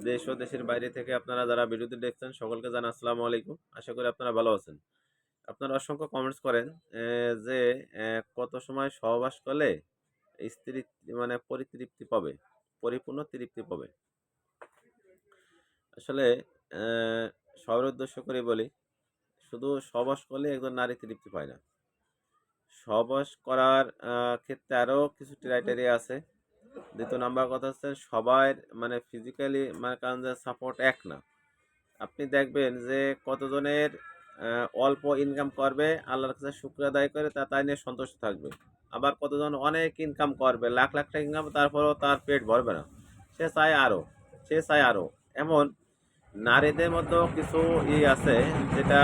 দেশ ও দেশের বাইরে থেকে আপনারা যারা ভিডিওটি দেখছেন সকলকে জানাই আসসালামু আলাইকুম। আশা করি আপনারা ভালো আছেন। আপনারা অসংখ্য কমেন্টস করেন যে কত সময় সহবাস করলে স্ত্রী মানে পরিতৃপ্তি পাবে, পরিপূর্ণ তৃপ্তি পাবে। আসলে অ্যা সবার উদ্দেশ্য করে বলি, শুধু সহবাস করলে একজন নারী তৃপ্তি পায় না। সহবাস করার ক্ষেত্রে আরো কিছু ক্রাইটেরিয়া আছে। ২য় নাম্বার কথা হচ্ছে সবার মানে ফিজিক্যালি মানে কারণ যে সাপোর্ট এক না। আপনি দেখবেন যে কতজনের অল্প ইনকাম করবে, আল্লাহর কাছে শুকর আদায় করে তাই নিয়ে সন্তুষ্ট থাকবে। আবার কতজন অনেক ইনকাম করবে, লাখ, লাখ টাকা ইনকাম তারপরেও তার পেট ভরবে না। সে চায় আরো, সে চায় আরো। এমন নারীদের মধ্যেও কিছু আছে যেটা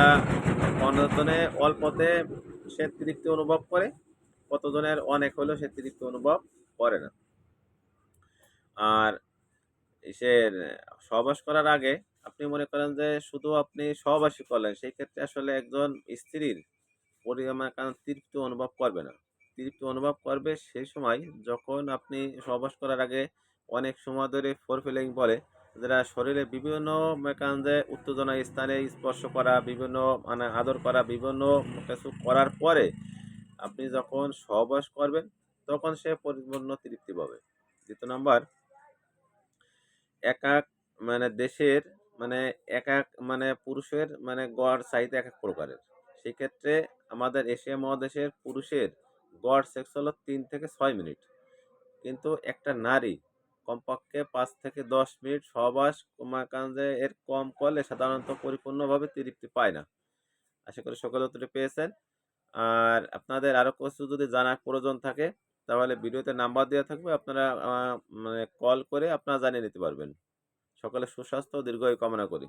কতজনে অল্পতে সে তৃপ্তি অনুভব করে, কতজনের অনেক হলেও সে তৃপ্তি অনুভব করে না। আর ইসের সহবাস করার আগে আপনি মনে করেন যে শুধু আপনি সহবাসই করলেন, সেই ক্ষেত্রে আসলে একজন স্ত্রীর কারণ তৃপ্তি অনুভব করবে না। তৃপ্তি অনুভব করবে সেই সময় যখন আপনি সহবাস করার আগে অনেক সময় ধরে ফোরফিলিং বলে, যেটা শরীরে বিভিন্ন মনে করেন যে উত্তেজনা স্থানে স্পর্শ করা, বিভিন্ন মানে আদর করা, বিভিন্ন কিছু করার পরে আপনি যখন সহবাস করবেন তখন সে পরিপূর্ণ তৃপ্তি পাবে। ২য় নাম্বার একেক মানে দেশের মানে একেক মানে পুরুষের মানে গড় চাহিদা একেক প্রকারের। সেক্ষেত্রে আমাদের এশিয়া মহাদেশের পুরুষের গড় সেক্স হলো ৩ থেকে ৬ মিনিট। কিন্তু একটা নারী কমপক্ষে ৫ থেকে ১০ মিনিট সহবাস যে এর কম করলে সাধারণত পরিপূর্ণভাবে তৃপ্তি পায় না। আশা করি সকলে উত্তরটি পেয়েছেন। আর আপনাদের আরো কিছু যদি জানার প্রয়োজন থাকে তাহলে ভিডিওতে নাম্বার দেওয়া থাকবে। আপনারা মানে কল করে আপনারা জানিয়ে নিতে পারবেন। সকলের সুস্বাস্থ্য ও দীর্ঘায়ু কামনা করি।